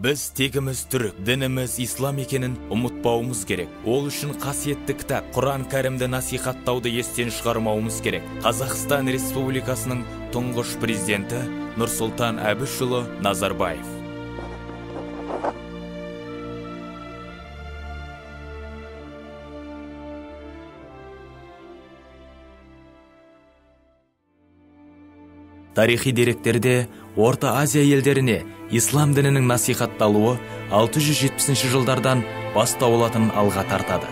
Біз тегіміз түрік, дініміз ислам екенін ұмытпауымыз керек. Ол үшін қасиетті кітап Құран кәрімді насихаттауды естен шығармауымыз керек. Қазақстан Республикасының тұңғыш президенті Нұрсұлтан Әбішұлы Назарбаев. Тарихи деректерде Орта Азия елдеріне ислам дінінің насихатталуы 670 жылдардан бастау алатынын алға тартады.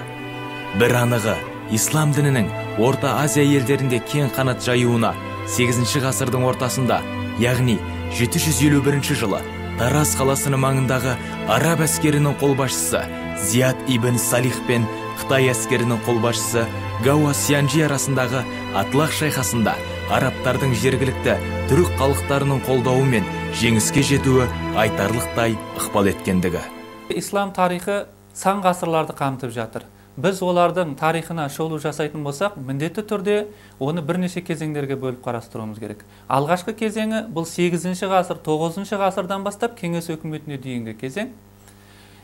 Бір анығы, ислам дінінің Орта Азия елдерінде кең қанат жаюына 8 ғасырдың ортасында, яғни 751 жылы Тараз қаласының маңындағы араб әскерінің қолбасшысы Зияд ибн Салих пен Қытай әскерінің қолбасшысы Гауа Сянжи арасындағы Атлах шайқасында арабтардың жергілікті түрік халықтарының қолдауымен жеңіске жетуі айтарлықтай ықпал еткендігі. Ислам тарихы сан ғасырларды қамтып жатыр. Біз олардың тарихына шолу жасайтын болсақ, міндетті түрде оны бірнеше кезеңдерге бөліп қарастыруымыз керек. Алғашқы кезеңі бұл 8-ші ғасыр, 9-ші ғасырдан бастап кеңес өкіметіне дейінгі кезең.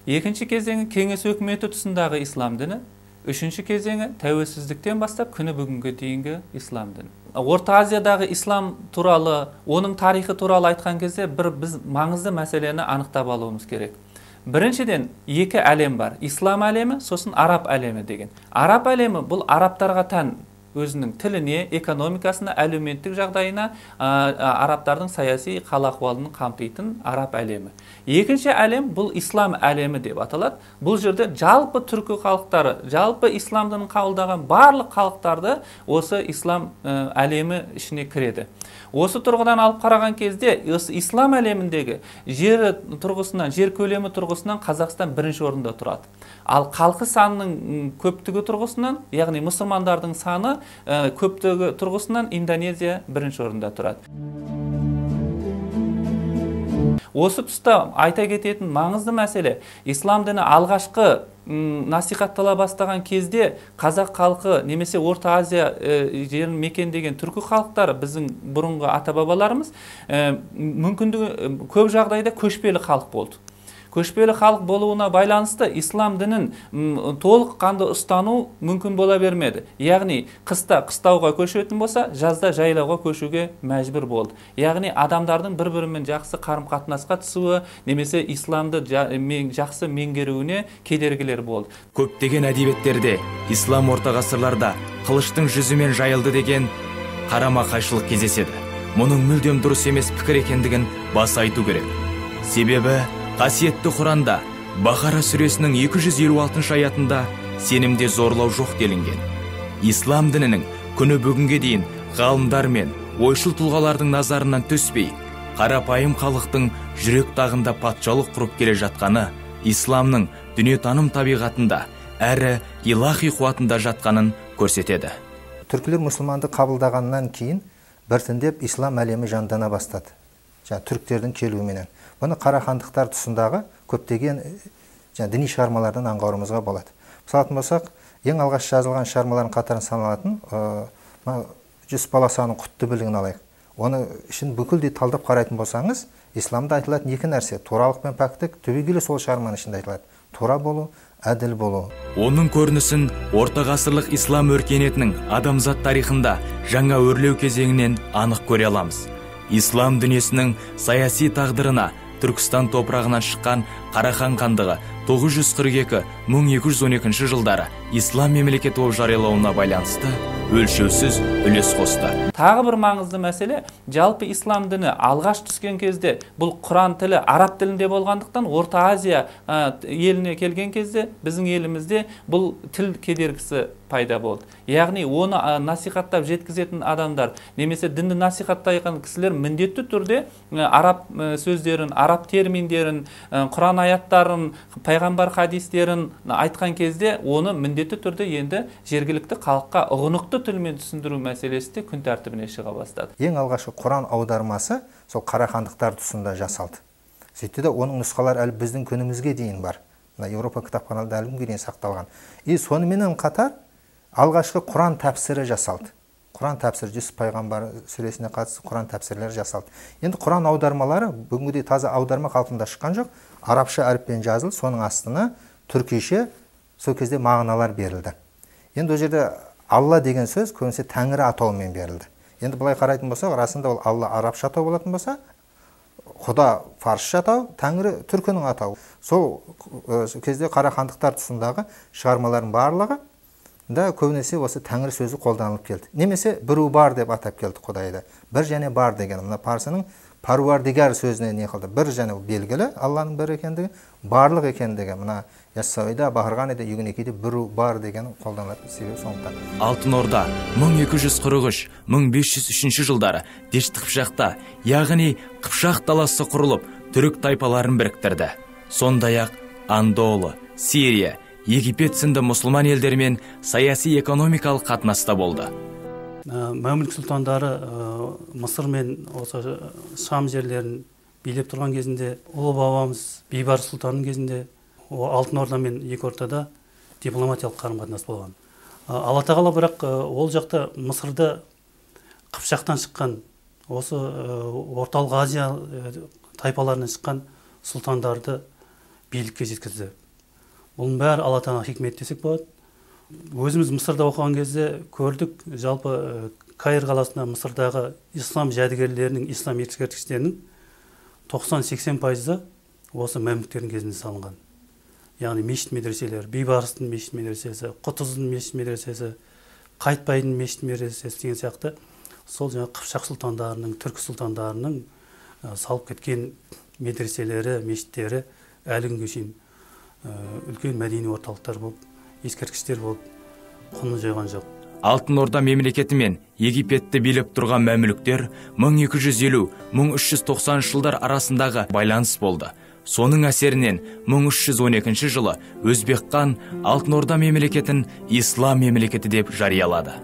Екінші кезеңі кеңес өкіметі тұсындағы ислам діні. Үшінші кезеңі тәуелсіздіктен бастап күні бүгінге дейінгі ислам діні. Орта Азиядағы ислам туралы, оның тарихы туралы айтқан кезде біз маңызды мәселені анықтап алуымыз керек. Біріншіден, екі әлем бар. Ислам әлемі, сосын араб әлемі деген. Араб әлемі бұл арабтарға тән өзінің тіліне, экономикасына, әлеуметтік жағдайына, арабтардың саяси хал-ахуалын қамтитын араб әлемі. Екінші әлем бұл ислам әлемі деп аталады. Бұл жерде жалпы түркі халықтары, жалпы исламдың қабылдаған барлық халықтарды осы ислам әлемі ішіне кіреді. Осы тұрғыдан алып қараған кезде ислам әлеміндегі жер тұрғысынан, жер көлемі тұрғысынан Қазақстан бірінші орында тұрады. Ал халқы санының көптігі тұрғысынан, яғни мұсылмандардың саны көптігі тұрғысынан Индонезия бірінші орында тұрады. Осы тұста айта кететін маңызды мәселе, ислам діні алғашқы насихаттала бастаған кезде қазақ халқы немесе Орта Азия жерін мекендеген түркі халықтары, біздің бұрынғы ата-бабаларымыз мүмкіндігі көп жағдайда көшпелі халық болды. Көшпелі халық болуына байланысты ислам дінін толық қанды ұстану мүмкін бола бермеді. Яғни қыста қыстауға көшетін болса, жазда жайлауға көшуге мәжбүр болды. Яғни адамдардың бір-бірімен жақсы қарым-қатынасқа түсуі, немесе исламды жақсы меңгеруіне кедергілер болды. Көптеген әдебиеттерде ислам орта ғасырларда қылыштың жүзімен жайылды деген қарама-қайшылық кездеседі. Мұның мүлдем дұрыс емес пікір екендігін баса айту керек. Себебі қасиетті Құранда Бақара сүресінің 256 аятында сенімде зорлау жоқ делінген. Ислам дінінің күні бүгінге дейін ғалымдар мен ойшыл тұлғалардың назарынан түспей, қарапайым халықтың жүрек тағында патшалық құрып келе жатқаны, исламның дүниетаным табиғатында әрі илахи қуатында жатқанын көрсетеді. Түркілер мұсылманды қабылдағаннан кейін біртіндеп ислам әлемі жандана бастады. Түріктердің келуіменен. Бұны қарахандықтар тұсындағы көптеген діни шығармалардан аңғаруымызға болады. Мысалатын болсақ, ең алғаш жазылған шығармалардың қатарына саналатын Жүсіп баласаның құтты білігін алайық. Оны үшін бүкілдей талдап қарайтын болсаңыз, исламда айтылатын екі нәрсе, туралық пен пәктік түбегейлі сол шығарманың ішінде айтылады. Тура болу, әділ болу. Оның көрінісін орта ғасырлық ислам өркениетінің адамзат тарихында жаңа өрлеу кезеңінен анық көре аламыз. Ислам дүниесінің саяси тағдырына Түркістан топырағынан шыққан Қарахан хандығы 942-1212 жылдары ислам мемлекеті болып жариялауына байланысты өлшеусіз үлес қосты. Тағы бір маңызды мәселе, жалпы ислам діні алғаш түскен кезде бұл Құран тілі араб тілінде болғандықтан Орта Азия еліне келген кезде біздің елімізде бұл тіл кедергісі пайда болды. Яғни оны насихаттап жеткізетін адамдар, немесе дінді насихаттайтын кісілер міндетті түрде араб сөздерін, араб терминдерін, Құран аяттарын, пайғамбар хадистерін айтқан кезде оны міндетті түрде енді жергілікті халыққа ұғынықты тілмен түсіндіру мәселесі де күн тәртібіне шыға бастады. Ең алғашқы Құран аудармасы сол қарахандықтар тұсында жасалды. Сөйтті де оның нұсқалары әлі біздің күнімізге дейін бар. Еуропа кітапханаларында әлі күнге дейін сақталған. Сонымен қатар алғашқы Құран тәпсірі жасалды. Құран тәпсірі, Жүсіп пайғамбар сүресіне қатысты Құран тәпсірлері жасалды. Енді Құран аудармалары бүгінгідей таза аударма қалпында шыққан жоқ. Арабша әріппен жазылды, соның астына түркише сол кезде мағыналар берілді. Енді ол жерде Алла деген сөз көбінесе Тәңірі атауымен берілді. Енді былай қарайтын болсақ, расында ол Алла арабша атау болатын болса, Құда фарсша атау, Тәңірі түркінің атауы. Сол кезде қарахандықтар тұсындағы шығармалардың барлығы да көбінесе осы Тәңір сөзі қолданылып келді. Немесе біру бар деп атап келді Құдайды. Бір және бар деген, мына парсының паруардигар сөзіне не қылды? Бір және белгілі Алланың бір екендігі, барлық екендігі. Мына Яссауида, Бахарғанида, Югінекейде біру бар деген қолданылады себебі сондықтан. Алтын Орда 1243-1503 жылдары Дешті Қыпшақта, яғни Қыпшақ даласы құрылып, түрік тайпаларын біріктірді. Сондай-ақ Андолы, Сирия, Египет сынды мұсылман елдермен саяси экономикалық қатынаста болды. Мәмлүк сұлтандары Мысыр мен осы Шам жерлерін билеп тұрған кезінде, ұлы бабамыз Бейбарыс сұлтанның кезінде Алтын Орда мен екі ортада дипломатиялық қарым-қатынас болған. Алла тағала бірақ ол жақта Мысырда Қыпшақтан шыққан, осы Орталық Азия тайпаларынан шыққан сұлтандарды билікке жеткізді. Бұның бәрі Алла тағала хикмет десек болады. Өзіміз Мысырда оқыған кезде көрдік, жалпы Каир қаласында Мысырдағы ислам жәдігерлерінің, ислам ескерткіштерінің 90-80% осы мәмлүктердің кезінде салынған. Яғни мешіт медреселер, Бейбарыстың мешіт медресесі, Құтыздың мешіт медресесі, Қайтбайдың мешіт медресесі деген сияқты сол жаңа Қыпшақ сұлтандарының, түркі сұлтандарының салып кеткен медреселері, мешіттері әлі күнге шейін үлкен мәдени орталықтар болып, ескерткіштер болып құнын жойған жоқ. Алтын Орда мемлекеті мен Египетті билеп тұрған мәмлүктер 1250-1390 жылдар арасындағы байланыс болды. Соның әсерінен 1312 жылы Өзбек хан Алтын Орда мемлекетін ислам мемлекеті деп жариялады.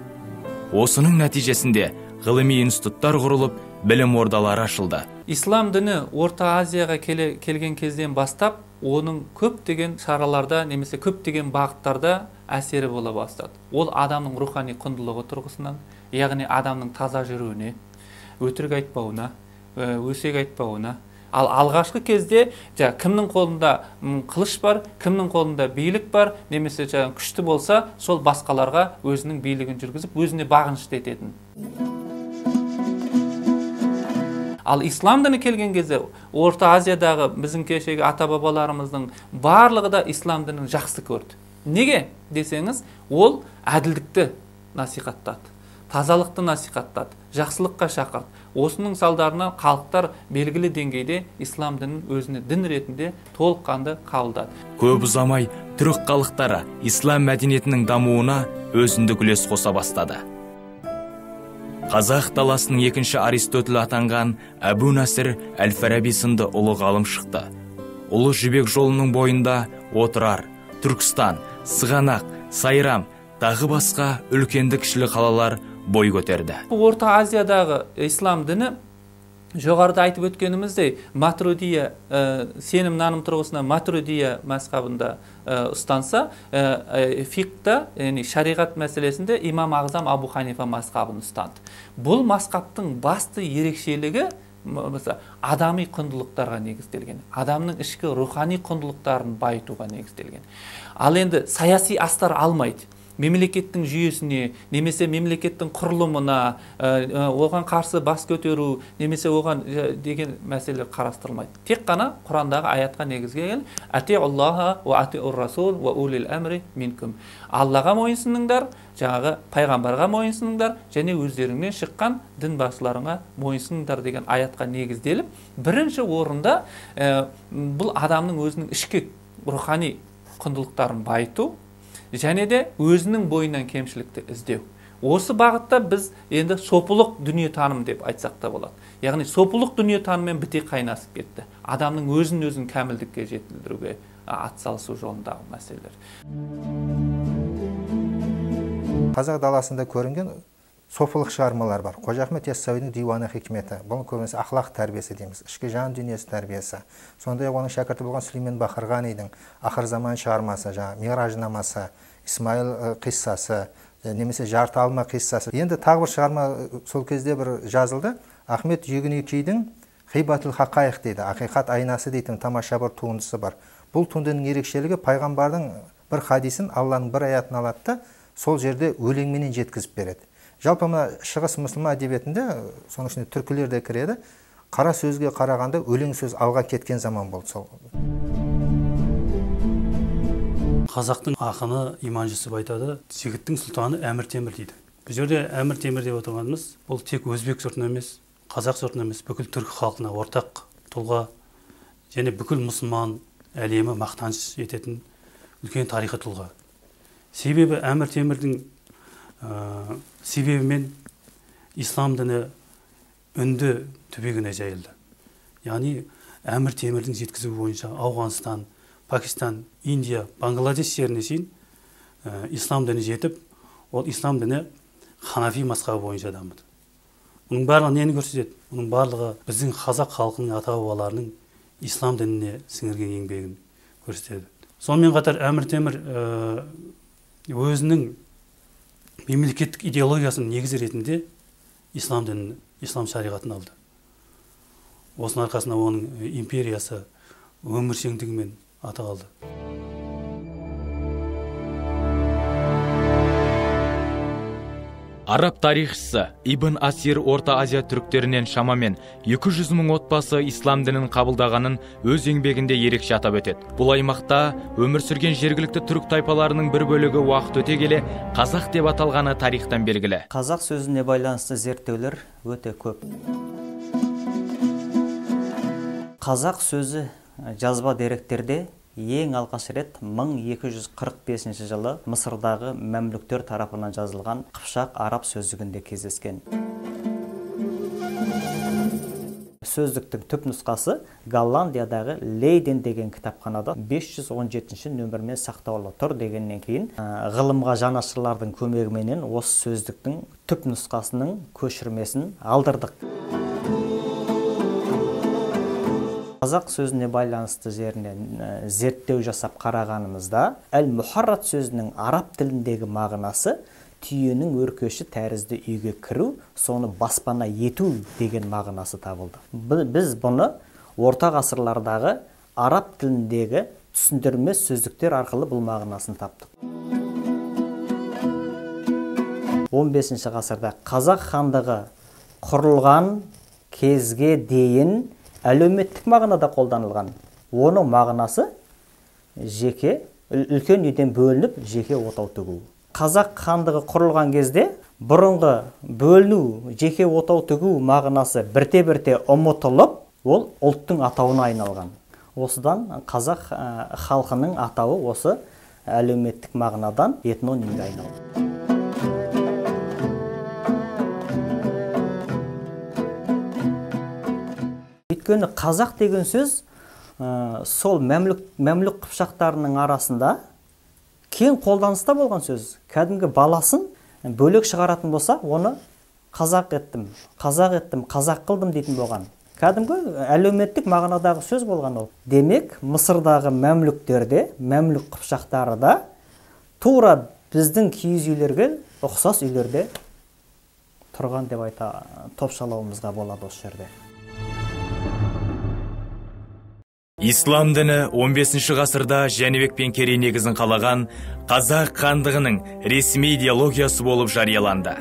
Осының нәтижесінде ғылыми институттар құрылып, білім ордалары ашылды. Ислам діні Орта Азияға келген кезден бастап, оның көптеген шараларда, немесе көптеген бағыттарда әсері бола бастады. Ол адамның рухани құндылығы тұрғысынан, яғни адамның таза жүруіне, өтірік айтпауына, өсек айтпауына. Ал алғашқы кезде кімнің қолында қылыш бар, кімнің қолында билік бар, немесе күшті болса, сол басқаларға өзінің билігін жүргізіп, өзіне бағынышты ететін. Ал ислам діні келген кезде Орта Азиядағы біздің кешегі ата-бабаларымыздың барлығы да ислам дінін жақсы көрді. Неге десеңіз, ол әділдікті насихаттады, тазалықты насихаттады, жақсылыққа шақырды. Осының салдарынан халықтар белгілі деңгейде ислам дінін өзіне дін ретінде толыққанды қабылдады. Көп ұзамай түрік халықтары ислам мәдениетінің дамуына өзіндік үлес қоса бастады. Қазақ даласының екінші Аристотель атанған Әбу Насыр Әл-Фараби сынды ұлы ғалым шықты. Ұлы жібек жолының бойында Отырар, Түркістан, Сығанақ, Сайрам, тағы басқа үлкенді кішілі қалалар бой көтерді. Орта Азиядағы ислам діні жоғарыда айтып өткеніміздей Матридия, сенім наным тұрғысынан Матридия мазхабында ұстанса, фиқта, яғни шариғат мәселесінде имам Ағзам Абу Ханифа мазхабын ұстанды. Бұл мазхабтың басты ерекшелігі адами құндылықтарға негізделген, адамның ішкі рухани құндылықтарын байытуға негізделген. Ал енді саяси астар алмайды. мемлекеттің жүйесіне немесе мемлекеттің құрылымына оған қарсы бас көтеру немесе оған деген мәселелер қарастырылмайды. Тек қана Құрандағы аятқа негізге атиуллаха ва атиур расул ва улил амри минкум. Аллаға мойынсыныңдар, жаңағы пайғамбарға мойынсыныңдар және өздеріңнен шыққан дін басшыларыңа мойынсыныңдар деген аятқа негізделіп, бірінші орында бұл адамның өзінің ішкі рухани құндылықтарын байыту және де өзінің бойынан кемшілікті іздеу. Осы бағытта біз енді сопылық дүниетаным деп айтсақ та болады. Яғни сопылық дүниетаныммен біте қайнасып кетті. Адамның өзін кәмілдікке жетілдіруге атсалысу жолындағы мәселелер. Қазақ даласында көрінген сопылық шығармалар бар. Қожа Ахмет Яссауидің Диуаны хикметі. Бұл көбінесе ақлақ тәрбиесі дейміз, ішкі жан дүниесі тәрбиесі. Сондай оның шәкірті болған Сүлеймен Бақырғанидың Ақыр заман шығармасы, Миражнамасы, Исмаил қиссасы, немесе Жарты алма қиссасы. Енді тағы бір шығарма сол кезде бір жазылды. Ахмет Югінекейдің Хибатул Хақайық дейді, ақиқат айнасы дейтін тамаша бір туындысы бар. Бұл туындының ерекшелігі пайғамбардың бір хадисін, Алланың бір аятын алады да, сол жерде өлеңменен жеткізіп береді. Жалпы шығыс мұсылман әдебиетінде, соның ішінде түркілер де кіреді, қара сөзге қарағанда өлең сөз алға кеткен заман болды сол. Қазақтың ақыны Иман Жүсіп айтады, жігіттің сұлтаны Әмір Темір дейді. Бұл жерде Әмір Темір деп отырғанымыз, бұл тек өзбек жұртына емес, қазақ жұртына емес, бүкіл түркі халқына ортақ тұлға және бүкіл мұсылман әлемі мақтаныш ететін үлкен тарихи тұлға. Себебі Әмір Темірдің себебімен ислам діні үнді түбегіне жайылды. Яғни Әмір Темірдің жеткізуі бойынша Ауғанстан, Пакистан, Индия, Бангладеш жеріне шейін ислам діні жетіп, ол ислам діні Ханафи мазхабы бойынша дамыды. Оның барлығы нені көрсетеді? Оның барлығы біздің қазақ халқының ата-бабаларының ислам дініне сіңірген еңбегін көрсетеді. Сонымен қатар Әмір Темір өзінің мемлекеттік идеологиясының негізі ретінде ислам дінін, ислам шариғатын алды. Осының арқасында оның империясы өміршеңдігімен аталды. Араб тарихшысы Ибн Асир Орта Азия түріктерінен шамамен 200 мың отбасы ислам дінін қабылдағанын өз еңбегінде ерекше атап өтеді. Бұл аймақта өмір сүрген жергілікті түрік тайпаларының бір бөлігі уақыт өте келе қазақ деп аталғаны тарихтан белгілі. Қазақ сөзіне байланысты зерттеулер өте көп. Қазақ сөзі жазба деректерде ең алғаш рет 1245 жылы Мысырдағы мәмлүктер тарапынан жазылған Қыпшақ араб сөздігінде кездескен. Сөздіктің түп нұсқасы Голландиядағы Лейден деген кітапханада 517 нөмірмен сақтаулы тұр дегеннен кейін ғылымға жанашырлардың көмегіменен осы сөздіктің түп нұсқасының көшірмесін алдырдық. Қазақ сөзіне байланысты жерінен зерттеу жасап қарағанымызда, әл-Мұхаррат сөзінің араб тіліндегі мағынасы түйенің өркеші тәрізді үйге кіру, соны баспана ету деген мағынасы табылды. Біз бұны орта ғасырлардағы араб тіліндегі түсіндірме сөздіктер арқылы бұл мағынасын таптық. 15 ғасырда қазақ хандығы құрылған кезге дейін әлеуметтік мағынада қолданылған. Оның мағынасы жеке, үлкен үйден бөлініп, жеке отау тігу. Қазақ хандығы құрылған кезде бұрынғы бөліну, жеке отау тігу мағынасы бірте-бірте ұмытылып, ол ұлттың атауына айналған. Осыдан қазақ халқының атауы осы әлеуметтік мағынадан этнонимге айналды. Өйткені қазақ деген сөз сол мәмлүк қыпшақтарының арасында кең қолданыста болған сөз. Кәдімгі баласын бөлек шығаратын болса, оны қазақ еттім, қазақ қылдым дейтін болған. Кәдімгі әлеуметтік мағынадағы сөз болған ол. Демек, Мысырдағы мәмлүктерде, мәмлүк қыпшақтары да тура біздің киіз үйлерге ұқсас үйлерде тұрған деп топшалауымызға болады осы жерде. Ислам діні 15 ғасырда Жәнібек пен Керей негізін қалаған қазақ хандығының ресми идеологиясы болып жарияланды.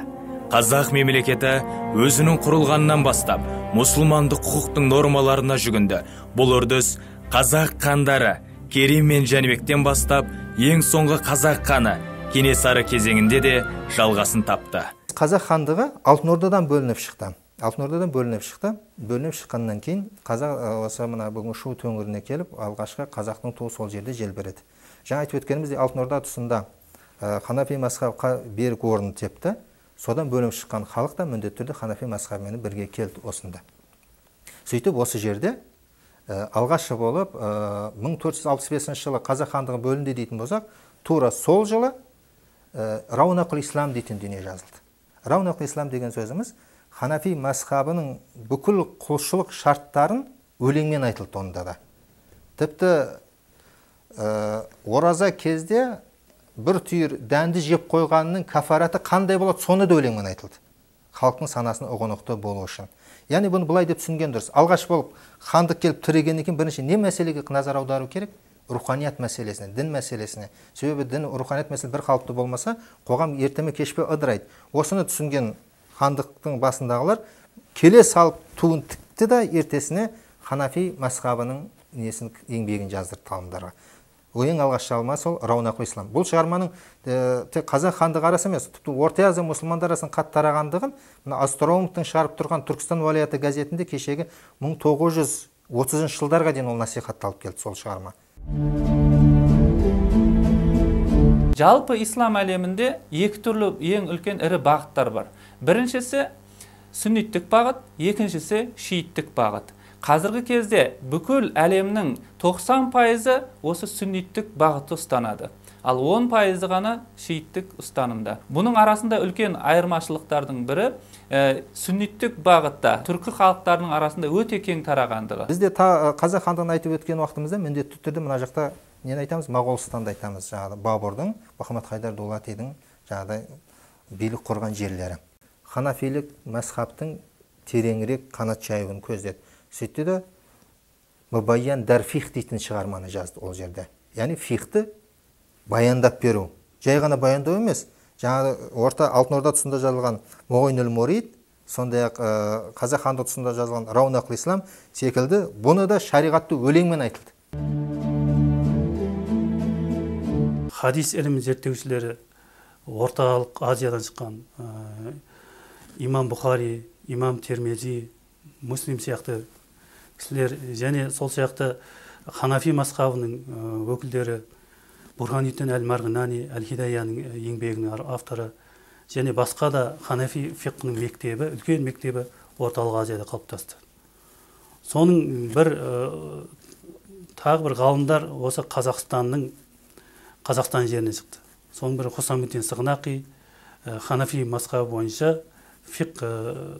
Қазақ мемлекеті өзінің құрылғаннан бастап мұсылмандық құқықтың нормаларына жүгінді. Бұл үрдіс қазақ хандары Керей мен Жәнібектен бастап ең соңғы қазақ ханы Кенесары кезеңінде де жалғасын тапты. Қазақ хандығы Алтын Ордадан бөлініп шықты. Бөлініп шыққаннан кейін қазақ осы мына бүгін Шу төңіріне келіп, алғашқы қазақтың туы сол жерде желбіреді. Жаңа айтып өткеніміздей Алтын Орда тұсында Ханафи мазхабқа берік орын тепті. Содан бөлініп шыққан халық та міндетті түрде Ханафи мазхабымен бірге келді осында. Сөйтіп осы жерде алғашқы болып 1465 жылы қазақ хандығы бөлінді дейтін болсақ, тура сол жылы Раунақұл Ислам дейтін дүние жазылды. Раунақұл Ислам деген сөзіміз Ханафи мазхабының бүкіл құлшылық шарттарын өлеңмен айтылды онда да. Тіпті ораза кезде бір түйір дәнді жеп қойғанның кафараты қандай болады, соны да өлеңмен айтылды. Халықтың санасының ұғынықты болу үшін. Яғни бұны былай деп түсінген дұрыс. Алғаш болып хандық келіп тірегеннен кейін бірінші не мәселеге назар аудару керек? Руханият мәселесіне, дін мәселесіне. Себебі дін, руханият мәселесі бір қалыпты болмаса, қоғам ертеме кешпе ыдырайды. Осыны түсінген хандықтың басындағылар келе салып туын тікті да ертесіне Ханафи мазхабының еңбегін жаздырды ғалымдарға. Ең алғаш шығарма сол Раунақұл Ислам. Бұл шығарманың тек қазақ хандығы арасы емес, тіпті Орта Азия мұсылмандар арасында қатты тарағандығын Остроумовтың шығарып тұрған Түркістан уалаяты газетінде кешегі 1930 жылдарға дейін ол насихатталып келді сол шығарма. Жалпы ислам әлемінде екі түрлі ең үлкен ірі бағыттар бар. Біріншісі сүнниттік бағыт, екіншісі шииттік бағыт. Қазіргі кезде бүкіл әлемнің 90% осы сүнниттік бағытты ұстанады. Ал 10% ғана шииттік ұстанымда. Бұның арасында үлкен айырмашылықтардың бірі сүнниттік бағытта түркі халықтарының арасында өте кең тарағандығы. Бізде қазақ хандығын айтып өткен уақытымызда міндетті түрде мына жақта нені айтамыз? Моғолстанды айтамыз. Жаңағы Бабурдың, Мұхаммед Хайдар Дулатидің жаңағыдай билік құрған жерлері. Ханафилік мазхабтың тереңірек қанат жаюын көздеді. Сөйтті де Мұбайян дар фих дейтін шығарманы жазды ол жерде. Яғни фихті баяндап беру. Жай ғана баяндау емес. Жаңағы Алтын Орда тұсында жазылған Мұғинул Мурид, сондай-ақ қазақ хандығы тұсында жазылған Раунақұл Ислам секілді бұны да шариғатты өлеңмен айтылды. Хадис ілімі зерттеушілері орталық Азиядан шыққан имам Бұхари, имам Термези, Муслим сияқты кісілер және сол сияқты Ханафи мазхабының өкілдері Бурханиддин әл-Марғинани, әл-Хидаяның еңбегінің авторы және басқа да Ханафи фиқхының мектебі, үлкен мектебі орталық Азияда қалыптасты. Соның тағы бір ғалымдар осы Қазақстан жеріне шықты. Соның бірі Хусамиддин Сығнақи Ханафи мазхабы бойынша фиқх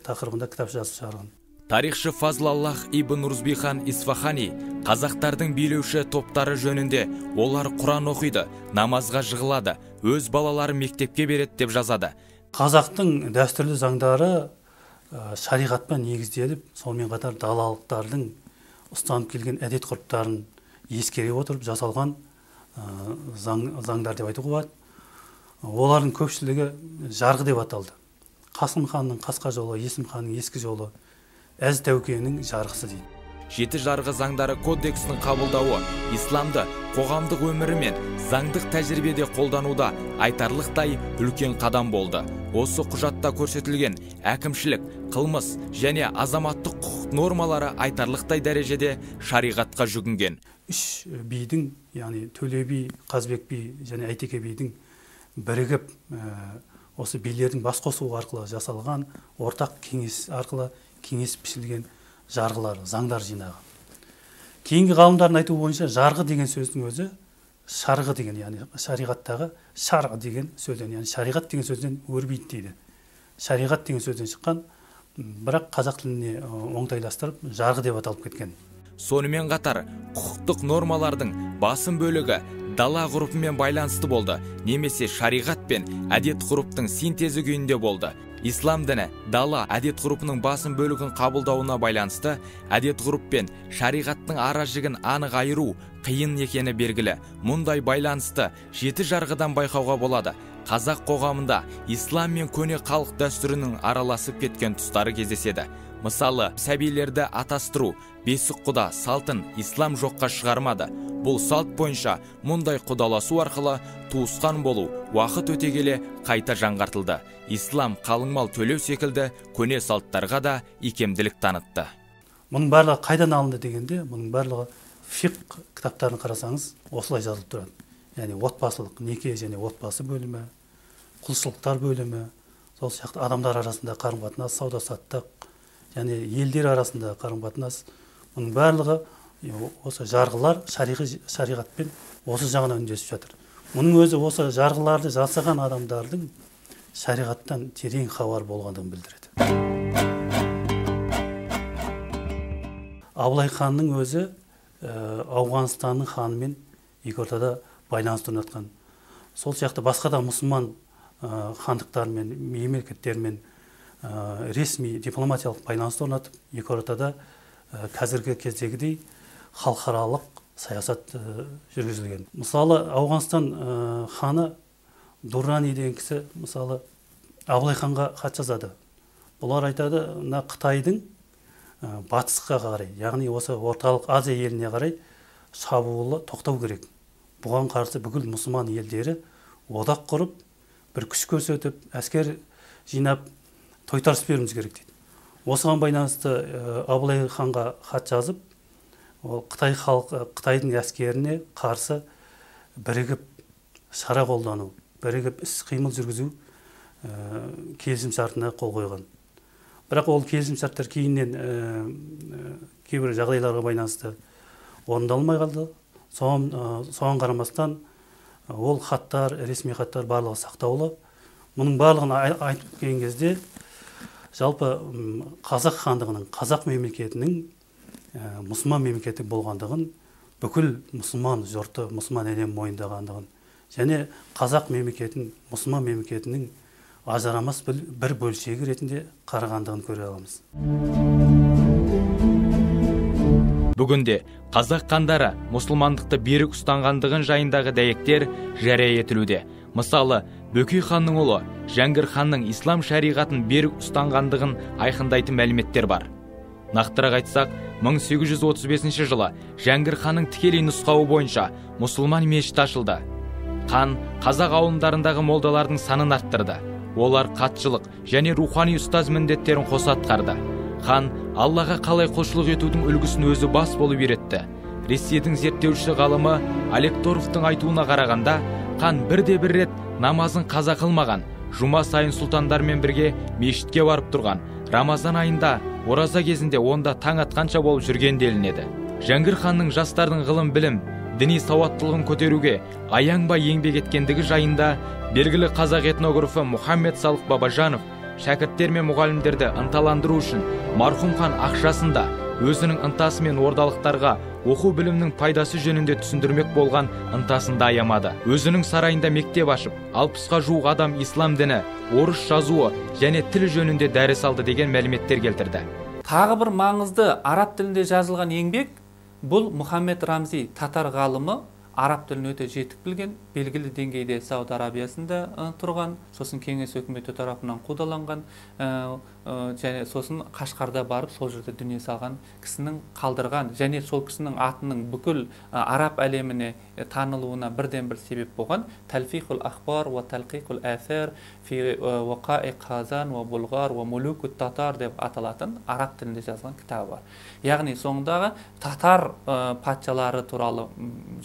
тақырыбында кітап жазып шығарған. Тарихшы Фазлаллах ибн Рузбихан Исфахани қазақтардың билеуші топтары жөнінде олар Құран оқиды, намазға жығылады, өз балалары мектепке береді деп жазады. Қазақтың дәстүрлі заңдары шариғатпен негізделіп, сонымен қатар далалықтардың ұстанып келген әдет ғұрыптарын ескере отырып жасалған заңдар деп айтуға болады. Олардың көпшілігі жарғы деп аталды. Қасым ханның қасқа жолы, Есім ханның ескі жолы, Әз Тәукенің жарғысы дейді. Жеті жарғы заңдары кодексінің қабылдауы исламды қоғамдық өмірі мен заңдық тәжірибеде қолдануда айтарлықтай үлкен қадам болды. Осы құжатта көрсетілген әкімшілік, қылмыс және азаматтық құқық нормалары айтарлықтай дәрежеде шариғатқа жүгінген. Үш бидің, яғни Төле би, Қазбек би және Әйтеке бидің бірігіп осы билердің бас қосуы арқылы жасалған ортақ кеңес арқылы кеңес пішілген жарғылар, заңдар жинағы. Кейінгі ғалымдардың айтуы бойынша жарғы деген сөздің өзі шарғы деген, яғни шариғаттағы шарғы деген сөзден, яғни шариғат деген сөзден өрбейді дейді. Шариғат деген сөзден шыққан, бірақ қазақ тіліне оңтайластырып жарғы деп аталып кеткен. Сонымен қатар құқықтық нормалардың басым бөлігі дала ғұрпымен байланысты болды, немесе шариғат пен әдет ғұрыптың синтезі күйінде болды. Ислам діні дала әдет ғұрпының басым бөлігін қабылдауына байланысты әдет ғұрып пен шариғаттың ара жігін анық айыру қиын екені белгілі. Мұндай байланысты жеті жарғыдан байқауға болады. Қазақ қоғамында ислам мен көне халық дәстүрінің араласып кеткен тұстары кездеседі. Мысалы, сәбилерді атастыру, бесік құда салтын ислам жоққа шығармады. Бұл салт бойынша мұндай құдаласу арқылы туысқан болу уақыт өте келе қайта жаңғартылды. Ислам қалыңмал төлеу секілді көне салттарға да икемділік танытты. Мұның барлығы қайдан алынды дегенде, мұның барлығы фиқ кітаптарын қарасаңыз осылай жазылып тұрады. Яғни отбасылық неке және отбасы бөлімі, құлшылықтар бөлімі, сол сияқты адамдар арасында қарым-қатынас, сауда-саттық, және елдер арасында қарым-қатынас, мұның барлығы осы жарғылар шариғатпен осы жағына үндесіп жатыр. Мұның өзі осы жарғыларды жасаған адамдардың шариғаттан терең хабар болғандығын білдіреді. Абылай ханның өзі Ауғанстанның ханымен екі ортада байланыс орнатқан. Сол сияқты басқа да мұсылман хандықтармен, мемлекеттермен ресми дипломатиялық байланыс орнатып, екі ортада қазіргі кездегідей халықаралық саясат жүргізілген. Мысалы, Ауғанстан ханы Дуррани деген кісі, мысалы, Абылай ханға хат жазады. Бұлар айтады, мына Қытайдың батысқа қарай, яғни осы орталық Азия еліне қарай шабуылы тоқтау керек. Бұған қарсы бүкіл мұсылман елдері одақ құрып, бір күш көрсетіп, әскер жинап, тойтарыс беруіміз керек дейді. Осыған байланысты Абылай ханға хат жазып, Қытайдың әскеріне қарсы бірігіп шара қолдану, бірігіп іс-қимыл жүргізу келісім шартына қол қойған. Бірақ ол келісім шарттар кейіннен кейбір жағдайларға байланысты орындалмай қалды. Соған қарамастан ол хаттар, ресми хаттар барлығы сақтаулы. Мұның барлығын айтып келген кезде жалпы қазақ хандығының, қазақ мемлекетінің мұсылман мемлекеті болғандығын бүкіл мұсылман жұрты, мұсылман әлем мойындағандығын және қазақ мемлекетін, мұсылман мемлекетінің ажырамас бір бөлшегі ретінде қарағандығын көре аламыз. Бүгінде қазақ хандары мұсылмандықты берік ұстанғандығын жайындағы дәйектер жария етілуде. Мысалы, Бөкей ханның ұлы Жәңгір ханның ислам шариғатын берік ұстанғандығын айқындайтын мәліметтер бар. Нақтырақ айтсақ, 1835 жылы Жәңгір ханның тікелей нұсқауы бойынша мұсылман мешіт ашылды. Хан қазақ ауылдарындағы молдалардың санын арттырды. Олар қатшылық және рухани ұстаз міндеттерін қоса атқарды. Хан Аллаға қалай құлшылық етудің үлгісін өзі бас болып үйретті. Ресейдің зерттеуші ғалымы Олег Торовтың айтуына қарағанда, хан бірде-бір рет намазын қаза қылмаған, жұма сайын сұлтандармен бірге мешітке барып тұрған, Рамазан айында ораза кезінде онда таң атқанша болып жүрген делінеді. Жәңгір ханның жастардың ғылым білім, діни сауаттылығын көтеруге аянбай еңбек еткендігі жайында белгілі қазақ этнографы Мұхаммед Салық Бабажанов шәкірттер мен мұғалімдерді ынталандыру үшін марқұм хан ақшасында өзінің ынтасы мен ордалықтарға оқу білімнің пайдасы жөнінде түсіндірмек болған ынтасын да аямады. Өзінің сарайында мектеп ашып, 60-ға жуық адам ислам діні, орыс жазуы және тіл жөнінде дәріс алды деген мәліметтер келтірді. Тағы бір маңызды араб тілінде жазылған еңбек бұл Мұхаммед Рамзи татар ғалымы, араб тілін өте жетік білген, белгілі деңгейде Сауд Арабиясында тұрған, сосын кеңес өкіметі тарапынан қудаланған, және сосын Қашқарда барып сол жерде дүние салған кісінің қалдырған және сол кісінің атының бүкіл араб әлеміне танылуына бірден бір себеп болған Тәлфиқул ахбар ва талқиқул әсар фи вақаи Қазан ва Булғар ва мулукут татар деп аталатын араб тілінде жазған кітабы бар. Яғни соңындағы татар патшалары туралы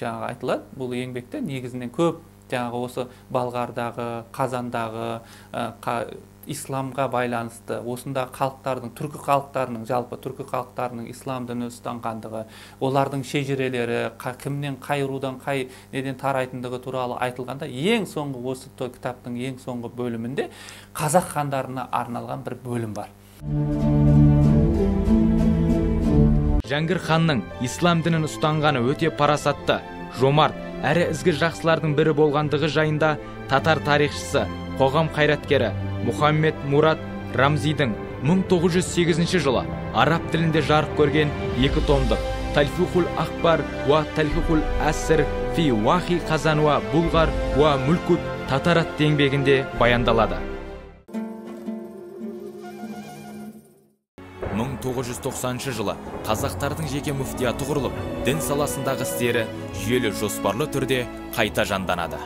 жаңағы айтылады. Бұл еңбекте негізінен көп жаңағы осы Балғардағы, Қазандағы исламға байланысты, осында халықтардың, түркі халықтарының, жалпы түркі халықтарының ислам діні ұстанғандығы, олардың шежірелері, кімнен қай рудан қай неден тарайтындығы туралы айтылғанда, ең соңғы осы кітаптың ең соңғы бөлімінде қазақ хандарына арналған бір бөлім бар. Жәңгір ханның ислам дінін ұстанғаны өте парасатты, жомарт, әрі ізгі жақсылардың бірі болғандығы жайында татар тарихшысы, қоғам қайраткері Мұхаммед Мурат Рамзидің 1908 жылы араб тілінде жарық көрген 2 томдық Талфихул Ахбар ва Талфихул Аср фи Вахи Қазан ва Булғар ва Мүлкут Татар атты еңбегінде баяндалады. 1990 жылы қазақтардың жеке мүфтияты құрылып, дін саласындағы істері жүйелі жоспарлы түрде қайта жанданады.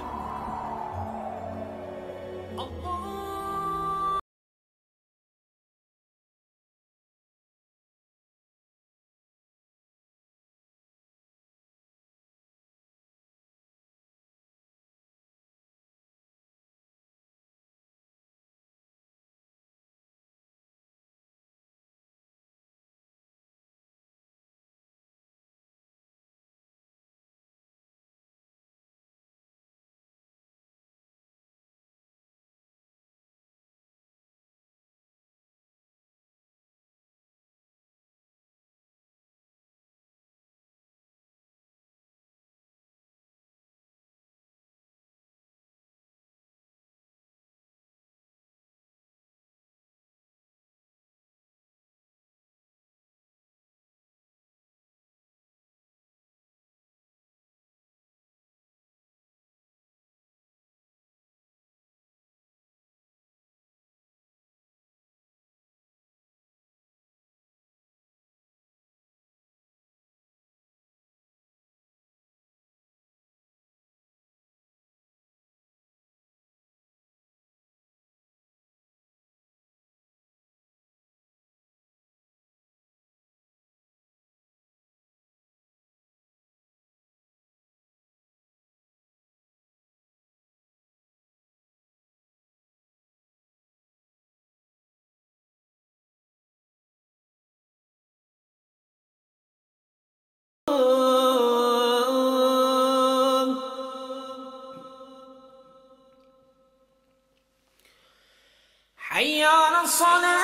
حي على الصلاة